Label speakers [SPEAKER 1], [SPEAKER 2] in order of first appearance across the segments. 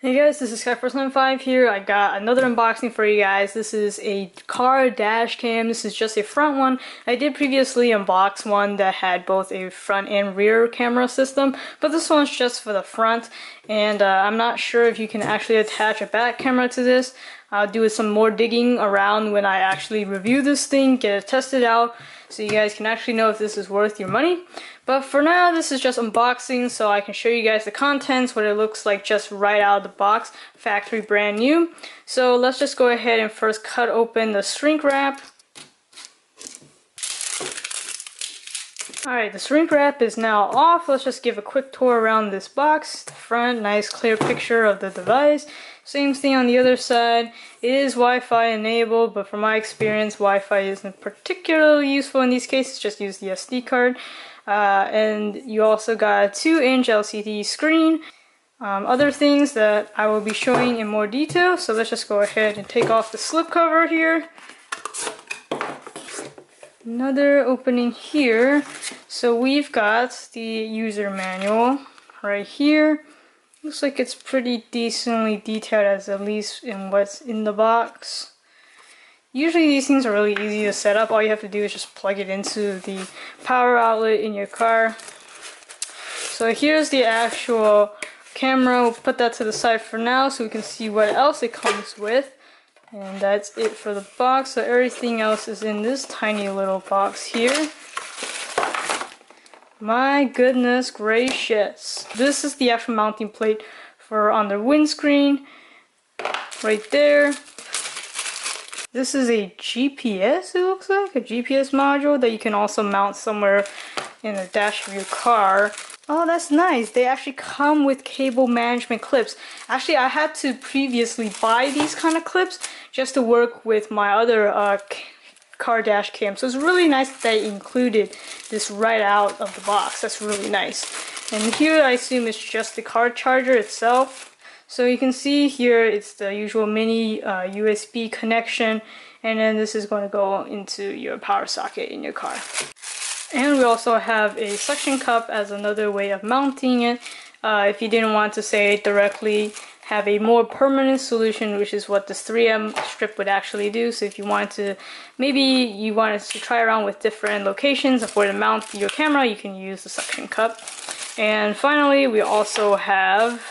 [SPEAKER 1] Hey guys, this is Sky495 here. I got another unboxing for you guys. This is a car dash cam. This is just a front one. I did previously unbox one that had both a front and rear camera system, but this one's just for the front. And I'm not sure if you can actually attach a back camera to this. I'll do some more digging around when I actually review this thing, get it tested out, so you guys can actually know if this is worth your money. But for now, this is just unboxing, so I can show you guys the contents, what it looks like just right out of the box, factory brand new. So let's just go ahead and first cut open the shrink wrap. Alright, the shrink wrap is now off. Let's just give a quick tour around this box. The front, nice clear picture of the device. Same thing on the other side. It is Wi-Fi enabled, but from my experience, Wi-Fi isn't particularly useful in these cases. Just use the SD card. And you also got a 2-inch LCD screen. Other things that I will be showing in more detail. So let's just go ahead and take off the slipcover here. Another opening here. So we've got the user manual right here. Looks like it's pretty decently detailed, as at least in what's in the box. Usually these things are really easy to set up. All you have to do is just plug it into the power outlet in your car. So here's the actual camera. We'll put that to the side for now so we can see what else it comes with. And that's it for the box. So everything else is in this tiny little box here. My goodness gracious. This is the actual mounting plate for on the windscreen. Right there. This is a GPS, it looks like. A GPS module that you can also mount somewhere in the dash of your car. Oh, that's nice. They actually come with cable management clips. Actually, I had to previously buy these kind of clips just to work with my other car dash cam. So it's really nice that they included this right out of the box. That's really nice. And here I assume it's just the car charger itself. So you can see here it's the usual mini USB connection, and then this is going to go into your power socket in your car. And we also have a suction cup as another way of mounting it. If you didn't want to say directly have a more permanent solution, which is what this 3M strip would actually do. So if you wanted to, maybe you wanted to try around with different locations of where to mount your camera, you can use the suction cup. And finally, we also have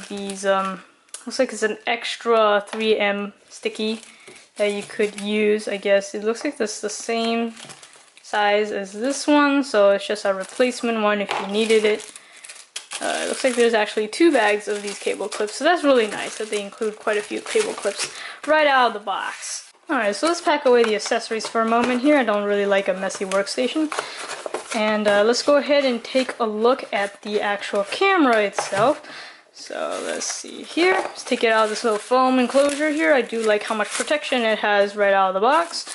[SPEAKER 1] these, looks like it's an extra 3M sticky that you could use, I guess. It looks like this the same size as this one, so it's just a replacement one if you needed it. It looks like there's actually 2 bags of these cable clips, so that's really nice that they include quite a few cable clips right out of the box. Alright, so let's pack away the accessories for a moment here. I don't really like a messy workstation. And let's go ahead and take a look at the actual camera itself. So let's see here. Let's take it out of this little foam enclosure here. I do like how much protection it has right out of the box.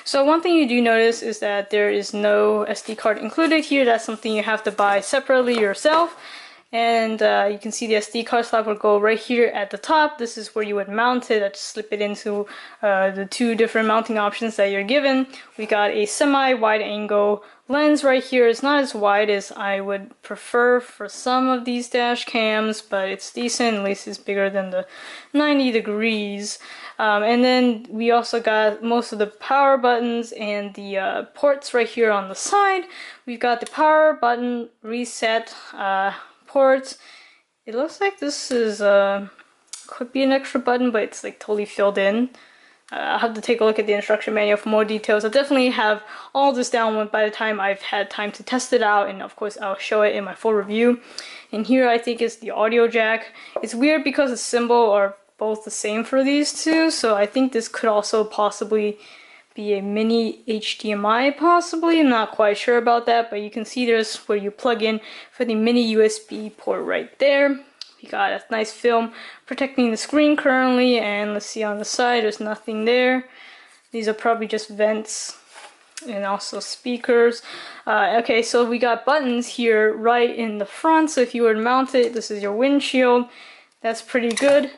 [SPEAKER 1] So one thing you do notice is that there is no SD card included here. That's something you have to buy separately yourself. And you can see the SD card slot will go right here at the top. This is where you would mount it. Just slip it into the 2 different mounting options that you're given. We got a semi-wide angle lens right here. It's not as wide as I would prefer for some of these dash cams, but it's decent. At least it's bigger than the 90 degrees. And then we also got most of the power buttons and the ports right here on the side. We've got the power button reset ports. It looks like this is could be an extra button, but it's like totally filled in. I'll have to take a look at the instruction manual for more details. I'll definitely have all this down by the time I've had time to test it out, and of course I'll show it in my full review. And here I think is the audio jack. It's weird because the symbol are both the same for these two, so I think this could also possibly be a mini HDMI possibly. I'm not quite sure about that, but you can see there's where you plug in for the mini USB port right there. You got a nice film protecting the screen currently, and let's see on the side, there's nothing there. These are probably just vents and also speakers. Okay, so we got buttons here right in the front, so if you were to mount it, this is your windshield. That's pretty good.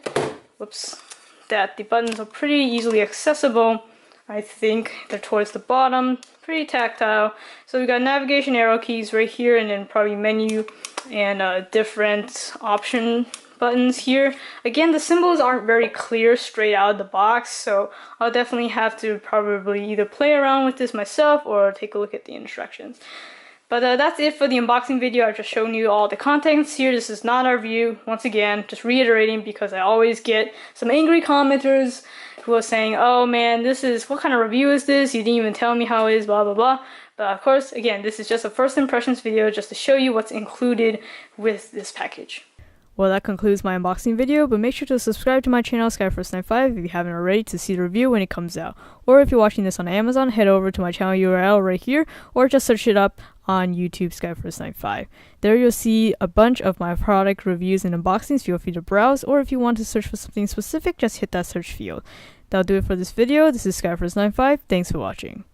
[SPEAKER 1] Whoops. That the buttons are pretty easily accessible. I think they're towards the bottom, pretty tactile. So we got navigation arrow keys right here, and then probably menu and different option buttons here. Again, the symbols aren't very clear straight out of the box, so I'll definitely have to probably either play around with this myself or take a look at the instructions. But that's it for the unboxing video. I've just shown you all the contents here. This is not our review. Once again, just reiterating, because I always get some angry commenters who are saying, oh man, what kind of review is this? You didn't even tell me how it is, blah blah blah. But of course, again, this is just a first impressions video just to show you what's included with this package. Well, that concludes my unboxing video, but make sure to subscribe to my channel, Skyforce95, if you haven't already, to see the review when it comes out. Or if you're watching this on Amazon, head over to my channel URL right here, or just search it up on YouTube, Skyforce95. There you'll see a bunch of my product reviews and unboxings. Feel free to browse, or if you want to search for something specific, just hit that search field. That'll do it for this video. This is Skyforce95. Thanks for watching.